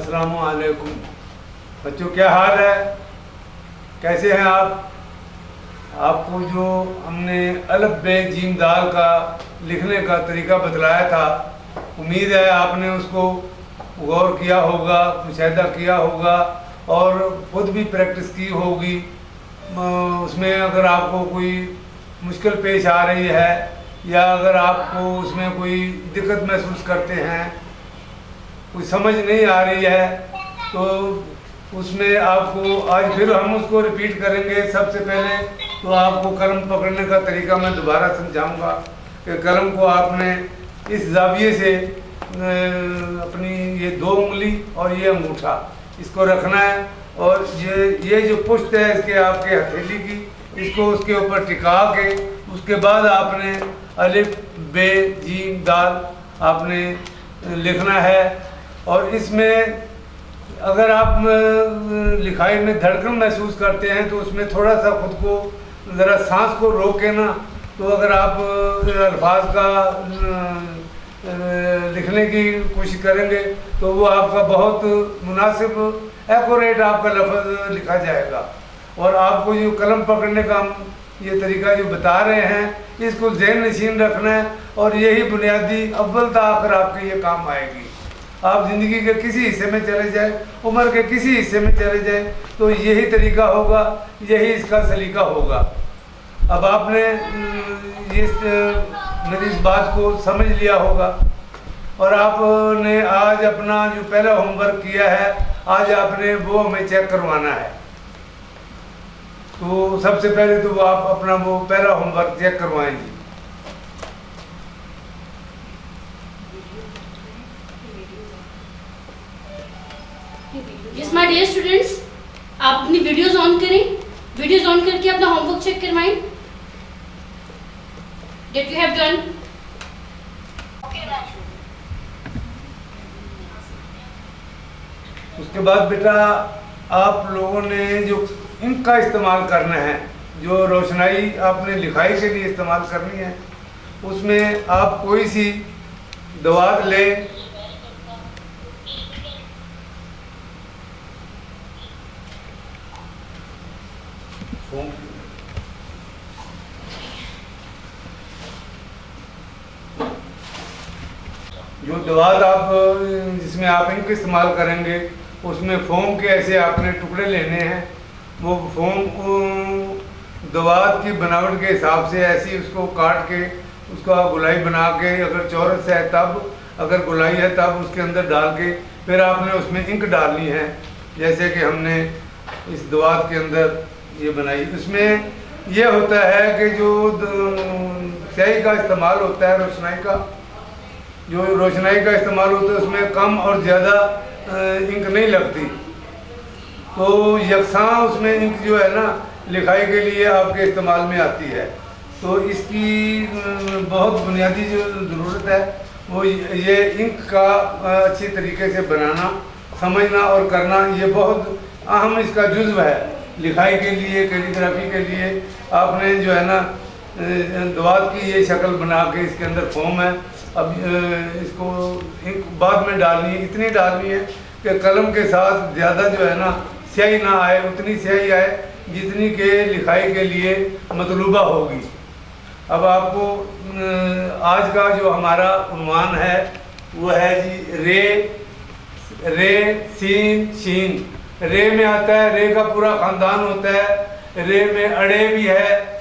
अस्सलाम वालेकुम। बच्चों क्या हाल है, कैसे हैं आप? आपको जो हमने अलफ बे जीम दाल का लिखने का तरीका बतलाया था, उम्मीद है आपने उसको गौर किया होगा, मुशाहिदा किया होगा और खुद भी प्रैक्टिस की होगी। उसमें अगर आपको कोई मुश्किल पेश आ रही है या अगर आपको उसमें कोई दिक्कत महसूस करते हैं, कोई समझ नहीं आ रही है, तो उसमें आपको आज फिर हम उसको रिपीट करेंगे। सबसे पहले तो आपको कलम पकड़ने का तरीका मैं दोबारा समझाऊंगा कि कलम को आपने इस जाविये से अपनी ये 2 उंगली और ये अंगूठा इसको रखना है और ये जो पुश्त है इसके आपके हथेली की, इसको उसके ऊपर टिका के उसके बाद आपने अलिफ बे जीम दाल आपने लिखना है। और इसमें अगर आप लिखाई में धड़कन महसूस करते हैं तो उसमें थोड़ा सा खुद को ज़रा सांस को रोके ना, तो अगर आप अल्फाज का लिखने की कोशिश करेंगे तो वो आपका बहुत मुनासिब एक्यूरेट आपका लफ्ज़ लिखा जाएगा। और आपको जो कलम पकड़ने का हम ये तरीका जो बता रहे हैं इसको ज़हन नशीन रखना है और यही बुनियादी अव्वल ता आखिर आपके ये काम आएगी। आप ज़िंदगी के किसी हिस्से में चले जाए, उम्र के किसी हिस्से में चले जाए, तो यही तरीका होगा, यही इसका सलीका होगा। अब आपने मेरी इस बात को समझ लिया होगा और आपने आज अपना जो पहला होमवर्क किया है, आज आपने वो हमें चेक करवाना है। तो सबसे पहले तो आप अपना वो पहला होमवर्क चेक करवाएंगे। यस माय डियर स्टूडेंट्स, आप अपनी वीडियोस ऑन करें, वीडियोस ऑन करके अपना होमवर्क चेक करवाएं दैट यू हैव डन। उसके बाद बेटा आप लोगों ने जो इंक का इस्तेमाल करना है, जो रोशनाई आपने लिखाई के लिए इस्तेमाल करनी है, उसमें आप कोई सी दवात लें। जो दवात आप जिसमें आप इंक इस्तेमाल करेंगे उसमें फोम के ऐसे आपने टुकड़े लेने हैं। वो फोम को दवात की बनावट के हिसाब से ऐसी उसको काट के उसका गुलाई बना के, अगर चौरस है तब, अगर गुलाई है तब उसके अंदर डाल के फिर आपने उसमें इंक डालनी है, जैसे कि हमने इस दवात के अंदर ये बनाई। इसमें यह होता है कि जो स्याही का इस्तेमाल होता है, रोशनाई का जो रोशनाई का इस्तेमाल होता है उसमें कम और ज़्यादा इंक नहीं लगती, तो यकसां उसमें इंक जो है ना लिखाई के लिए आपके इस्तेमाल में आती है। तो इसकी बहुत बुनियादी जो ज़रूरत है वो ये इंक का अच्छी तरीके से बनाना, समझना और करना, ये बहुत अहम इसका जुज़्व है लिखाई के लिए, कैलीग्राफी के लिए। आपने जो है ना दवात की ये शक्ल बना के इसके अंदर फॉर्म है, अब इसको इंक बाद में डालनी है, इतनी डालनी है कि कलम के साथ ज़्यादा जो है ना स्याही ना आए, उतनी स्याही आए जितनी के लिखाई के लिए मतलूबा होगी। अब आपको आज का जो हमारा उन्वान है वो है जी रे सीन शीन। रे में आता है, रे का पूरा ख़ानदान होता है। रे में अड़े भी है,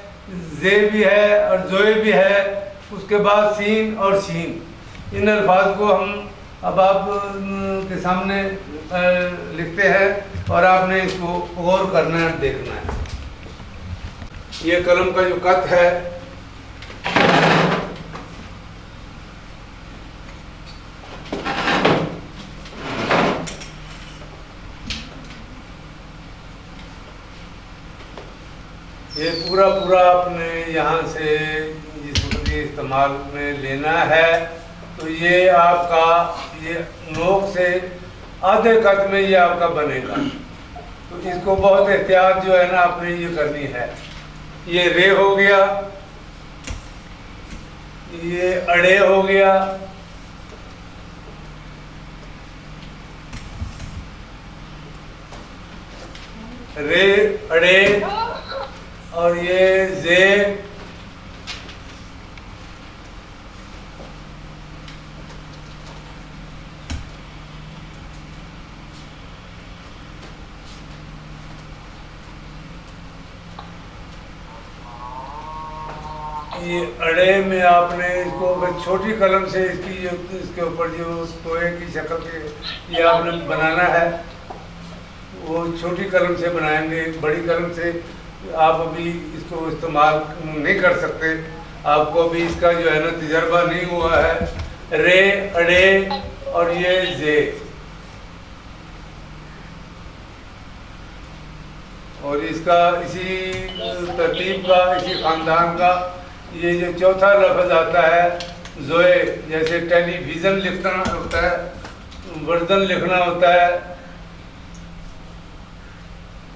जे भी है और जोए भी है, उसके बाद सीन और शीन। इन अल्फाज को हम अब आप के सामने लिखते हैं और आपने इसको गौर करना है, देखना है। ये कलम का जो कत है ये पूरा आपने यहाँ से जिस वक्त इस्तेमाल में लेना है, तो ये आपका ये नोक से आधे कत में ये आपका बनेगा। तो इसको बहुत एहतियात जो है ना आपने ये करनी है। ये रे हो गया, ये अड़े हो गया, रे अड़े और ये जे ये अड़े में आपने इसको अगर छोटी कलम से इसकी जो इसके ऊपर जो टोए की शक्ल के ये आपने बनाना है वो छोटी कलम से बनाएंगे। बड़ी कलम से आप अभी इसको इस्तेमाल नहीं कर सकते, आपको अभी इसका जो है ना तजर्बा नहीं हुआ है। रे अड़े और ये जे और इसका इसी तरतीब का इसी ख़ानदान का ये जो चौथा लफ्ज़ आता है जोए, जैसे टेलीविज़न लिखना होता है, वर्जन लिखना होता है,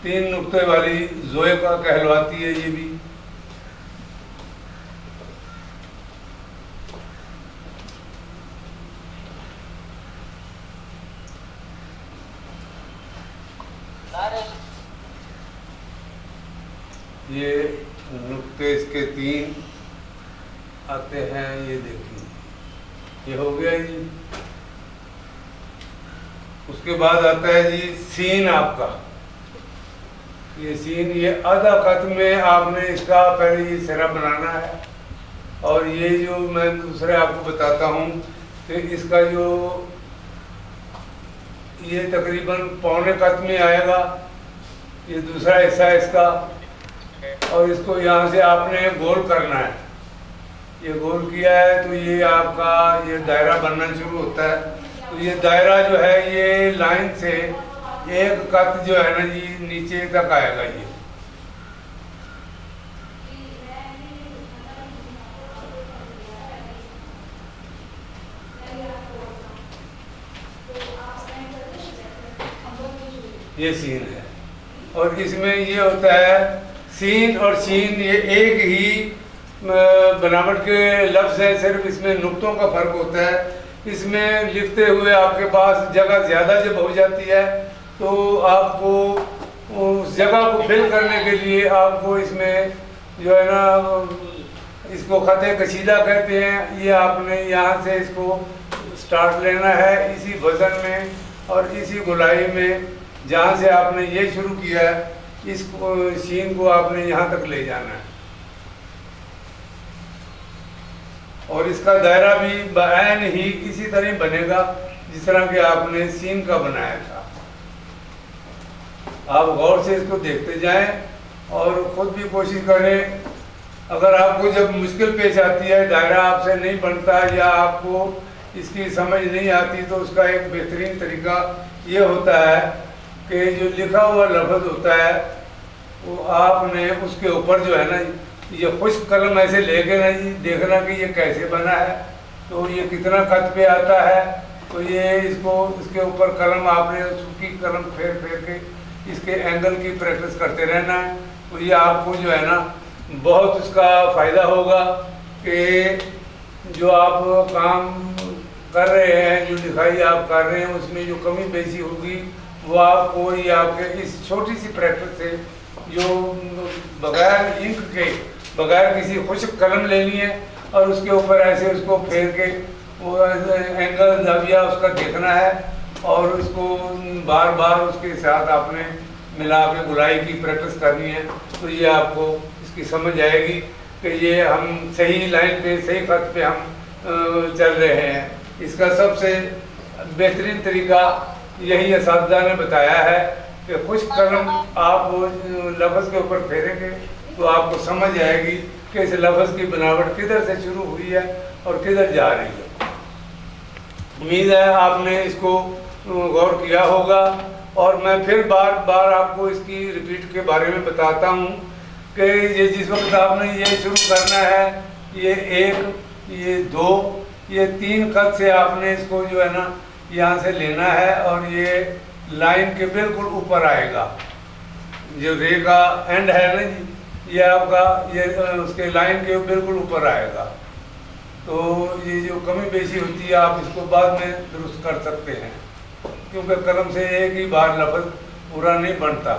3 नुक्ते वाली जोए का कहलवाती है ये भी। ये नुक्ते इसके 3 आते हैं, ये देखिए ये हो गया जी। उसके बाद आता है जी सीन आपका। ये सीन ये आधा खत में आपने इसका पहले ये सिरा बनाना है और ये जो मैं दूसरे आपको बताता हूँ कि इसका जो ये तकरीबन पौने खत में आएगा, ये दूसरा हिस्सा है इसका, और इसको यहाँ से आपने गोल करना है। ये गोल किया है तो ये आपका ये दायरा बनना शुरू होता है। तो ये दायरा जो है ये लाइन से एक कत जो है ना जी नीचे तक आएगा। ये सीन है और इसमें ये होता है सीन और शीन ये एक ही बनावट के लफ्ज़ है, सिर्फ इसमें नुक्तों का फ़र्क होता है। इसमें लिखते हुए आपके पास जगह ज़्यादा जब हो जाती है तो आपको उस जगह को फिल करने के लिए आपको इसमें जो है ना इसको ख़त कशीदा कहते हैं। ये आपने यहाँ से इसको स्टार्ट लेना है इसी वज़न में और इसी गुलाई में, जहाँ से आपने ये शुरू किया है इसको शीन को आपने यहाँ तक ले जाना है और इसका दायरा भी बैन ही इसी तरह बनेगा जिस तरह के आपने सीन का बनाया था। आप गौर से इसको देखते जाएं और ख़ुद भी कोशिश करें। अगर आपको जब मुश्किल पेश आती है, दायरा आपसे नहीं बनता या आपको इसकी समझ नहीं आती, तो उसका एक बेहतरीन तरीका ये होता है कि जो लिखा हुआ लफ्ज़ होता है वो आपने उसके ऊपर जो है ना ये खुश्क कलम ऐसे लेके ना जी देखना कि ये कैसे बना है, तो ये कितना खत पे आता है। तो ये इसको इसके ऊपर कलम आपने सूखी कलम फेर फेर के इसके एंगल की प्रैक्टिस करते रहना है। तो ये आपको जो है ना बहुत उसका फ़ायदा होगा कि जो आप काम कर रहे हैं, जो लिखाई आप कर रहे हैं, उसमें जो कमी बेसी होगी वो आपको ये आपके इस छोटी सी प्रैक्टिस से जो बगैर इंक के बगैर किसी खुश्क कलम लेनी है और उसके ऊपर ऐसे उसको फेर के वो एंगल जाविया उसका देखना है और उसको बार बार उसके साथ आपने मिला के गुलाई की प्रैक्टिस करनी है। तो ये आपको इसकी समझ आएगी कि ये हम सही लाइन पे सही खत पे हम चल रहे हैं। इसका सबसे बेहतरीन तरीका यही असातिज़ा ने बताया है कि खुश्क कलम आप लफ्ज़ के ऊपर फेरेंगे तो आपको समझ आएगी कि इस लफ्ज़ की बनावट किधर से शुरू हुई है और किधर जा रही है। उम्मीद है आपने इसको गौर किया होगा और मैं फिर बार बार आपको इसकी रिपीट के बारे में बताता हूँ कि ये जिस वक्त आपने ये शुरू करना है, ये 1, ये 2, ये 3 खत से आपने इसको जो है ना यहाँ से लेना है और ये लाइन के बिल्कुल ऊपर आएगा। जो रे का एंड है ना जी, ये आपका ये उसके लाइन के बिल्कुल ऊपर आएगा। तो ये जो कमी बेशी होती है आप इसको बाद में दुरुस्त कर सकते हैं, क्योंकि कलम से एक ही बार लफ्ज़ पूरा नहीं बनता।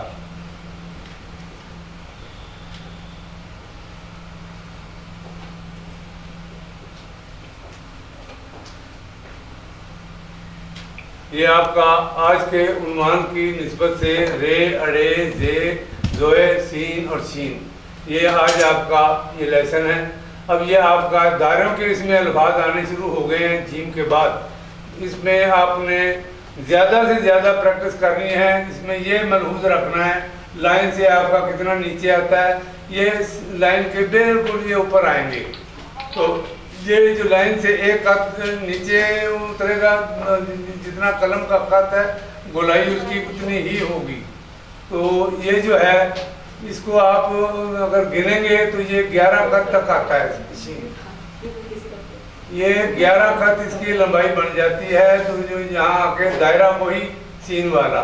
ये आपका आज के उन्वान की निस्बत से रे, अड़े, जे, जोए, सीन और शीन, ये आज आपका ये लेसन है। अब ये आपका दायरों के इसमें अल्फाज आने शुरू हो गए हैं जीम के बाद। इसमें आपने ज़्यादा से ज़्यादा प्रैक्टिस करनी है। इसमें ये मलहूज रखना है लाइन से आपका कितना नीचे आता है। ये लाइन के बिल्कुल ये ऊपर आएंगे, तो ये जो लाइन से एक कद नीचे उतरेगा, जितना कलम का कद है गोलाई उसकी उतनी ही होगी। तो ये जो है इसको आप अगर गिनेंगे तो ये 11 कद तक आता है। ये 11 कद इसकी लंबाई बन जाती है। तो जो यहाँ आके दायरा वही सीन वाला,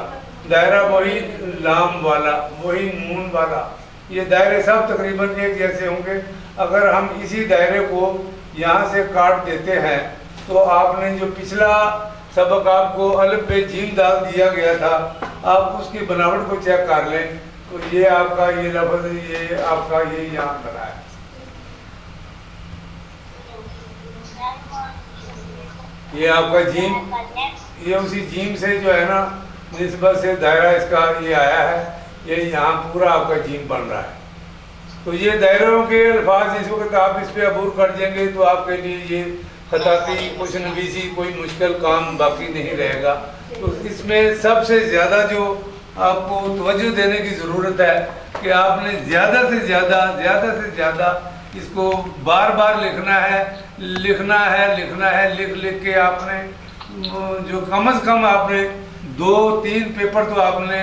दायरा वही लाम वाला, वही नून वाला, ये दायरे सब तकरीबन एक जैसे होंगे। अगर हम इसी दायरे को यहाँ से काट देते हैं तो आपने जो पिछला सबक आपको अलिफ पे जीम दाल दिया गया था, आप उसकी बनावट को चेक कर लें तो ये आपका ये लफ्ज़ ये आपका ये यहाँ बना है। ये आपका जीम, ये उसी जीम से जो है ना निस्बत से दायरा इसका ये आया है। ये यहाँ पूरा आपका जीम बन रहा है। तो ये दायरों के अल्फाज इस वक्त आप इस पर अबूर कर देंगे तो आपके लिए ये खताती कुछ नवीसी कोई मुश्किल काम बाकी नहीं रहेगा। तो इसमें सबसे ज़्यादा जो आपको तवज्जो देने की ज़रूरत है कि आपने ज़्यादा से ज़्यादा इसको बार बार लिखना है, लिख लिख के आपने जो कम से कम आपने 2-3 पेपर तो आपने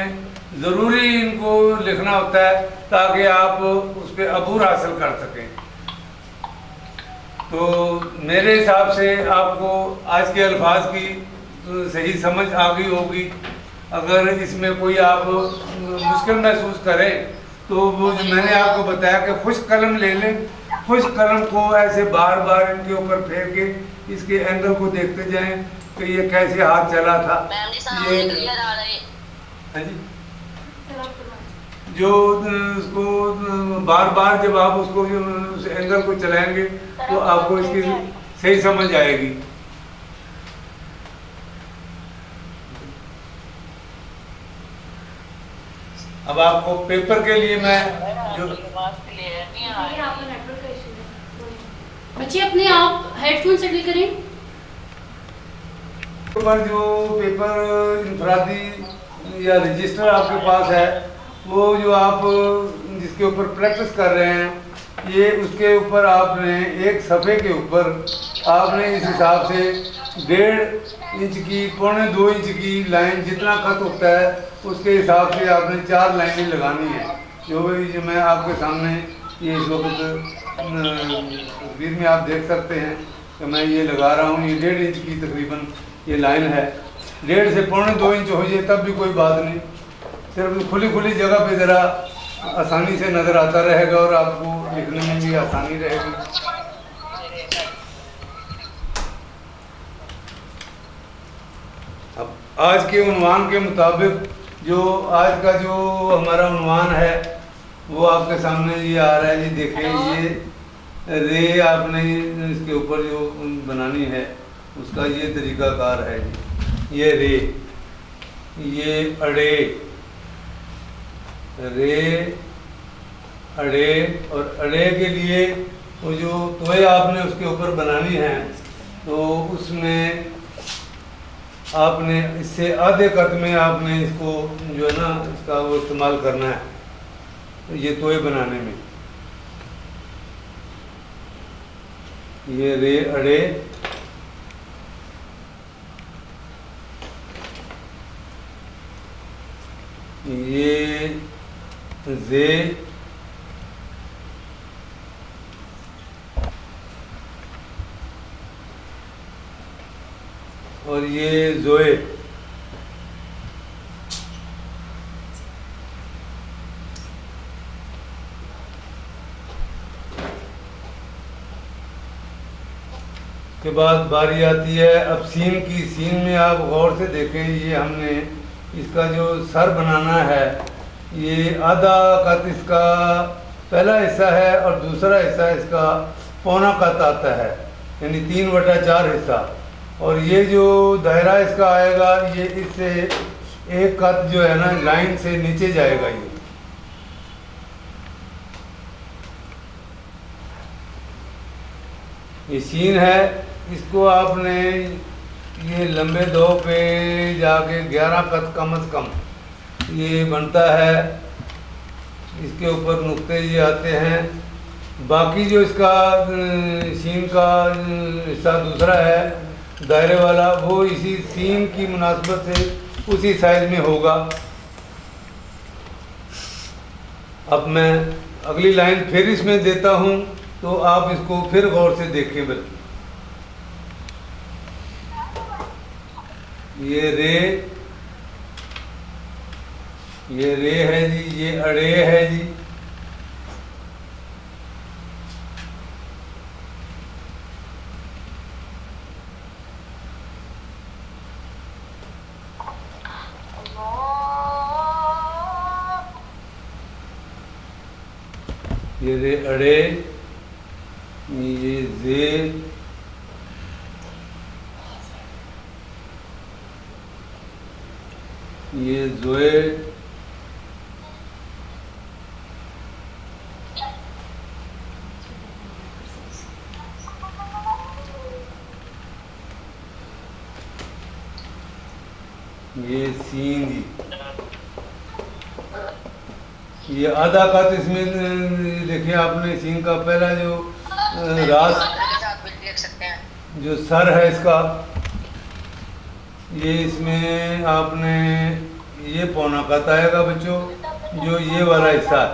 ज़रूरी इनको लिखना होता है ताकि आप उस पर अबूर हासिल कर सकें। तो मेरे हिसाब से आपको आज के अल्फाज की सही समझ आ गई होगी। अगर इसमें कोई आप मुश्किल महसूस करें तो वो जो मैंने आपको बताया कि खुश्क कलम ले लें, खुश्क कलम को ऐसे बार बार इनके ऊपर फेंक के इसके एंगल को देखते जाएं कि ये कैसे हाथ चला था। ये हाँ जी, जो उसको बार बार जब आप उसको उस एंगल को चलाएंगे तो आपको इसकी सही समझ आएगी। अब आपको पेपर के लिए मैं जो बच्चे अपने आप हेडफोन सेटल करें। पर जो पेपर इंफरादी या रजिस्टर आपके पास है, वो जो आप जिसके ऊपर प्रैक्टिस कर रहे हैं, ये उसके ऊपर आपने एक सफ़े के ऊपर आपने इस हिसाब से 1.5 इंच की 1.25 इंच की लाइन जितना खत होता है उसके हिसाब से आपने 4 लाइनें लगानी है। जो मैं आपके सामने ये इस वक्त तस्वीर में आप देख सकते हैं कि मैं ये लगा रहा हूँ। ये 1.5 इंच की तकरीबन ये लाइन है। 1.5 से 1.25 इंच हो जाए तब भी कोई बात नहीं, सिर्फ खुली जगह पे ज़रा आसानी से नज़र आता रहेगा और आपको लिखने में भी आसानी रहेगी। अब आज के उन्वान के मुताबिक जो आज का जो हमारा उन्वान है वो आपके सामने ये आ रहा है। ये देखें, ये रे आपने इसके ऊपर जो बनानी है उसका ये तरीकाकार है जी। ये रे, ये अड़े, रे, अड़े, और अड़े के लिए वो जो तोय आपने उसके ऊपर बनानी है तो उसमें आपने इससे आधे कद में आपने इसको जो है ना इसका वो इस्तेमाल करना है ये तोय बनाने में। ये रे, अड़े, ये जे, और ये जोए। के बाद बारी आती है अब सीन की। सीन में आप गौर से देखें, ये हमने इसका जो सर बनाना है, ये आधा कत इसका पहला हिस्सा है और दूसरा हिस्सा इसका पौना कत आता है, यानी 3/4 हिस्सा। और ये जो दायरा इसका आएगा ये इससे एक कद जो है ना लाइन से नीचे जाएगा। ये सीन है, इसको आपने ये लंबे दो पे जाके 11 कद कम से कम ये बनता है। इसके ऊपर नुक्ते ये आते हैं। बाकी जो इसका सीन का हिस्सा दूसरा है दायरे वाला, वो इसी सीन की मुनासबत से उसी साइज में होगा। अब मैं अगली लाइन फिर इसमें देता हूँ, तो आप इसको फिर गौर से देखें। बल्कि ये रे है जी, ये अड़े है जी। ये रे अड़े, ये जे, ये जोए, ये सीन जी। ये आधा कद इसमें देखिए आपने सीन का पहला जो रास जो सर है इसका, ये इसमें आपने ये पौना कद आएगा बच्चों, जो ये वाला हिस्सा है।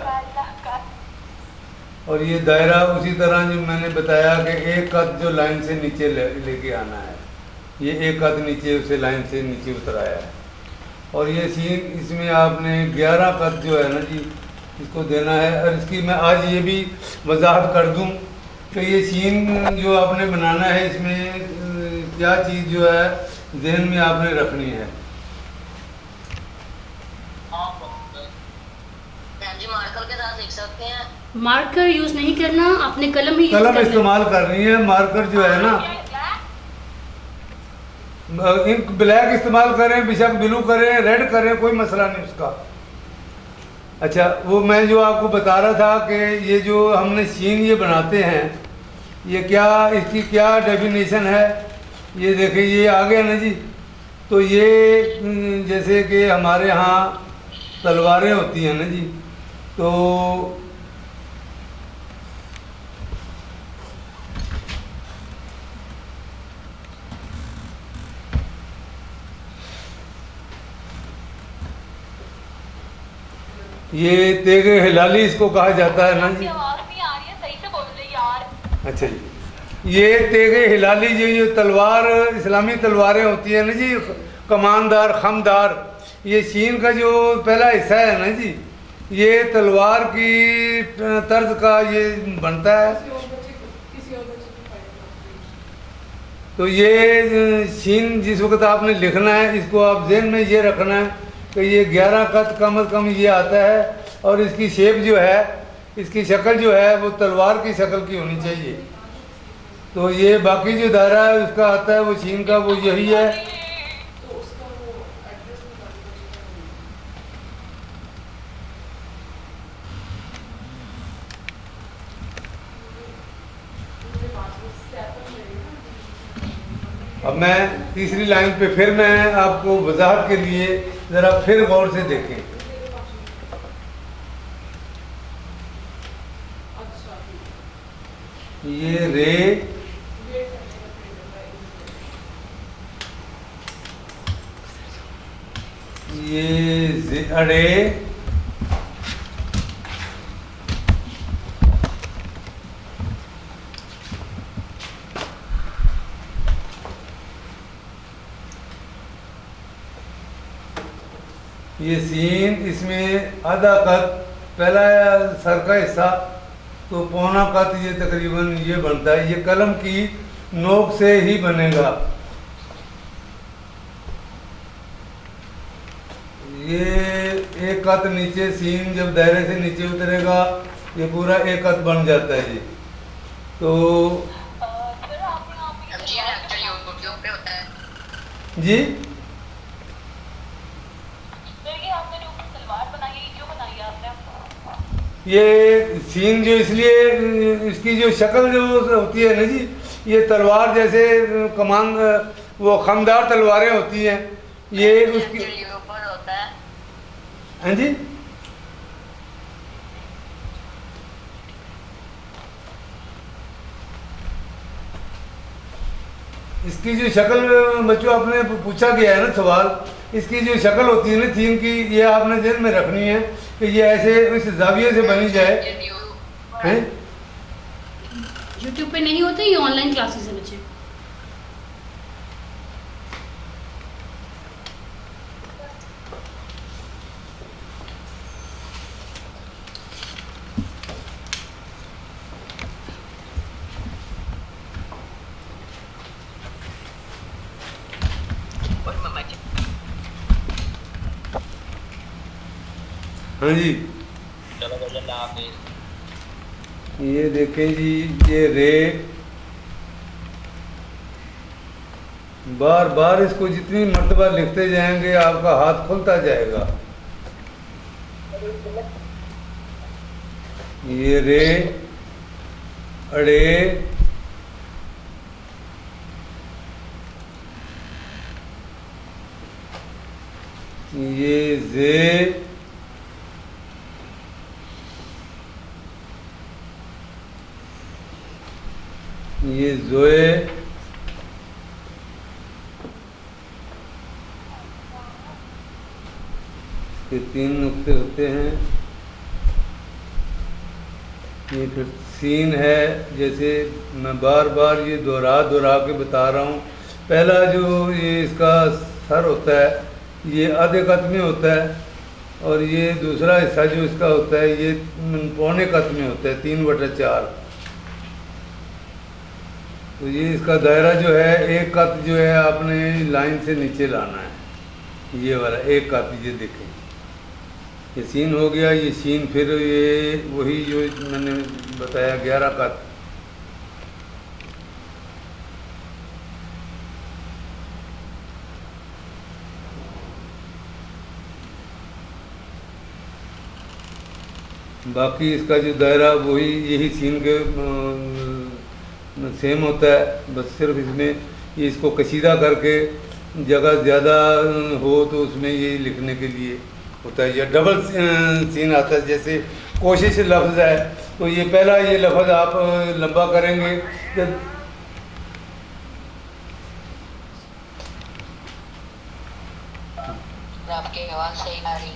और ये दायरा उसी तरह जो मैंने बताया कि एक कद जो लाइन से नीचे लेके आना है, ये एक कद नीचे उसे लाइन से नीचे उतराया है। और ये सीन इसमें आपने 11 कद जो है ना जी इसको देना है। और इसकी मैं आज ये भी वजाहत कर दूं कि ये सीन जो आपने बनाना है इसमें क्या चीज़ जो है जहन में आपने रखनी है। मार्कर के साथ लिख सकते हैं। मार्कर यूज नहीं करना, आपने कलम ही कलम इस्तेमाल करनी है। मार्कर जो है ना इंक ब्लैक इस्तेमाल करें, बेशक ब्लू करें, रेड करें, कोई मसला नहीं उसका। अच्छा, वो मैं जो आपको बता रहा था कि ये जो हमने सीन ये बनाते हैं, ये क्या इसकी क्या डेफिनेशन है, ये देखिए ये आ गया ना जी। तो ये जैसे कि हमारे यहाँ तलवारें होती हैं ना जी, तो ये तेगे हिलाली इसको कहा जाता है ना जी। आवाज नहीं आ रही है, सही से बोल रही यार। अच्छा जी, ये तेगे हिलाली जो ये तलवार इस्लामी तलवारें होती हैं ना जी, कमानदार खमदार, ये सीन का जो पहला हिस्सा है ना जी, ये तलवार की तर्ज का ये बनता है। तो ये सीन जिस वक्त आपने लिखना है, इसको आप जहन में ये रखना है कि ये 11 कद कम से कम ये आता है। और इसकी शेप जो है, इसकी शक्ल जो है वो तलवार की शक्ल की होनी चाहिए। तो ये बाकी जो दायरा है उसका आता है वो सीन का, वो यही है। अब मैं तीसरी लाइन पे फिर मैं आपको वजाहत के लिए ज़रा फिर गौर से देखें। ये रे, ये अड़े, ये सीन, इसमें आधा कद पहला सर का हिस्सा, तो पौना कद ये तकरीबन ये बनता है। ये कलम की नोक से ही बनेगा। ये एक कद नीचे सीन जब दायरे से नीचे उतरेगा ये पूरा एक कद बन जाता है जी। तो यूट्यूब पे होता है जी सर ये आपने जो सलवार बनाई है, ये क्यों बनाई है आपने? ये सीन जो इसलिए, इसकी जो शक्ल जो होती है ना जी, ये तलवार जैसे कमान, वो खमदार तलवारें होती हैं, ये उसकी। ऊपर होता है। हाँ जी, इसकी जो शक्ल, बच्चों आपने पूछा गया है ना सवाल, इसकी जो शक्ल होती है ना थीम की, ये आपने ध्यान में रखनी है कि ये ऐसे इस जाविये से बनी जाए। हैं? यूट्यूब पे नहीं होते, ये ऑनलाइन क्लासेस है बच्चे। हाँ जी, चलो भैया आप ये देखें जी, ये रे, बार बार इसको जितनी मर्तबा लिखते जाएंगे आपका हाथ खुलता जाएगा। ये रे, अड़े, ये जे, ये जोए, ये 3 नुक्ते होते हैं। ये फिर सीन है, जैसे मैं बार बार ये दोहरा के बता रहा हूँ। पहला जो ये इसका सर होता है, ये आधे कत में होता है, और ये दूसरा हिस्सा जो इसका होता है, ये पौने कत में होता है, 3/4। तो ये इसका दायरा जो है, एक कत जो है आपने लाइन से नीचे लाना है, ये वाला एक कत, ये देखें, ये सीन हो गया। ये सीन फिर ये वही जो मैंने बताया 11 कत। बाकी इसका जो दायरा वही यही सीन के सेम होता है, बस सिर्फ इसमें ये इसको कशीदा करके जगह ज़्यादा हो तो उसमें ये लिखने के लिए होता है। ये डबल सीन आता है, जैसे कोशिश लफ्ज़ है तो ये पहला ये लफ्ज़ आप लंबा करेंगे जब आपकी आवाज़ सही आ रही।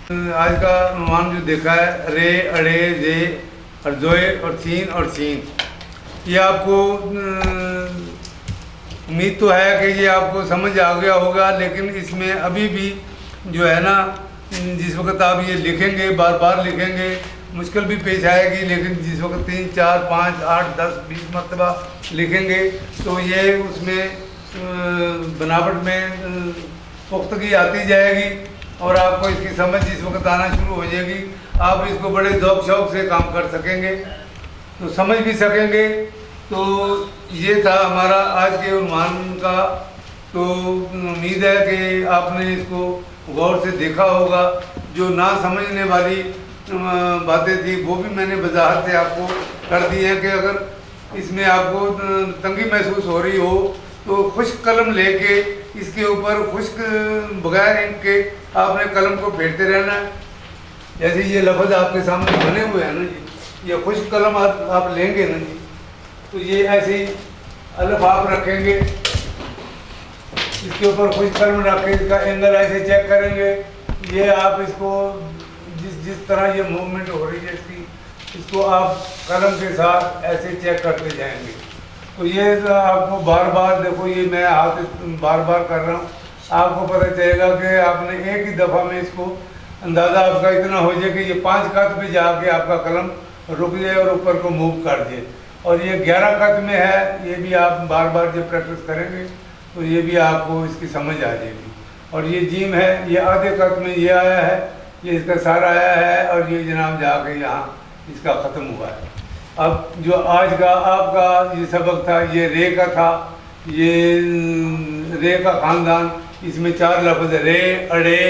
आज का अनुमान जो देखा है, रे, अड़े, जे और जोए और सीन, ये आपको उम्मीद तो है कि ये आपको समझ आ गया होगा। लेकिन इसमें अभी भी जो है ना, जिस वक्त आप ये लिखेंगे, बार बार लिखेंगे, मुश्किल भी पेश आएगी। लेकिन जिस वक्त 3, 4, 5, 8, 10, 20 मरतबा लिखेंगे तो ये उसमें बनावट में पुख्तगी आती जाएगी और आपको इसकी समझ जिस वक्त आना शुरू हो जाएगी, आप इसको बड़े ज़ौक़ शौक़ से काम कर सकेंगे, तो समझ भी सकेंगे। तो ये था हमारा आज के उन्वान का। तो उम्मीद है कि आपने इसको गौर से देखा होगा। जो ना समझने वाली बातें थी वो भी मैंने वजाहत से आपको कर दी है कि अगर इसमें आपको तंगी महसूस हो रही हो तो खुश्क कलम लेके इसके ऊपर खुश्क बगैर इंक के आपने कलम को फेरते रहना है। जैसे ये लफ्ज़ आपके सामने बने हुए हैं ना जी, ये खुश्क कलम आप लेंगे ना जी, तो ये ऐसे ही अलफ आप रखेंगे, इसके ऊपर खुश्क कलम रख के इसका एंगल ऐसे चेक करेंगे। ये आप इसको जिस तरह ये मूवमेंट हो रही है इसको आप कलम के साथ ऐसे चेक करते जाएंगे। तो ये आपको बार बार देखो, ये मैं हाथ बार बार कर रहा हूँ, आपको पता चलेगा कि आपने एक ही दफ़ा में इसको अंदाज़ा आपका इतना हो जाए कि ये 5 कत पे जाके आपका कलम रुक जाए और ऊपर को मूव कर दे। और ये 11 कत में है, ये भी आप बार बार जब प्रैक्टिस करेंगे तो ये भी आपको इसकी समझ आ जाएगी। और ये जीम है, ये आधे कत में ये आया है, ये इसका सारा आया है और ये जनाब जाके यहाँ इसका ख़त्म हुआ है। अब जो आज का आपका ये सबक था, ये रे का था, ये रे का ख़ानदान, इसमें 4 लफ्ज़ रे, अड़े,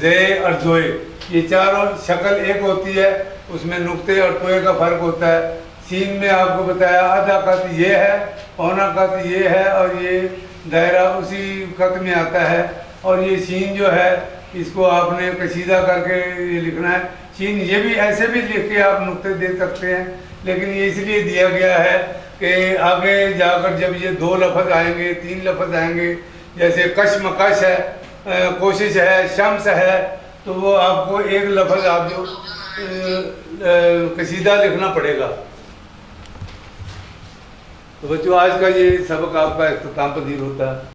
जे और जोए, ये चारों शक्ल एक होती है, उसमें नुक्ते और तोए का फ़र्क होता है। सीन में आपको बताया आधा कत ये है, पौना कत ये है और ये दायरा उसी कत में आता है। और ये सीन जो है इसको आपने कशीदा करके ये लिखना है। सीन ये भी ऐसे भी लिख के आप नुक्ते दे सकते हैं, लेकिन ये इसलिए दिया गया है कि आगे जाकर जब ये 2 लफ्ज़ आएंगे, 3 लफ्ज़ आएंगे, जैसे कशमकश है, कोशिश है, शम्स है, तो वो आपको एक लफ्ज़ आप जो कसीदा लिखना पड़ेगा। तो बच्चों आज का ये सबक आपका इख्तिताम पजीर होता है।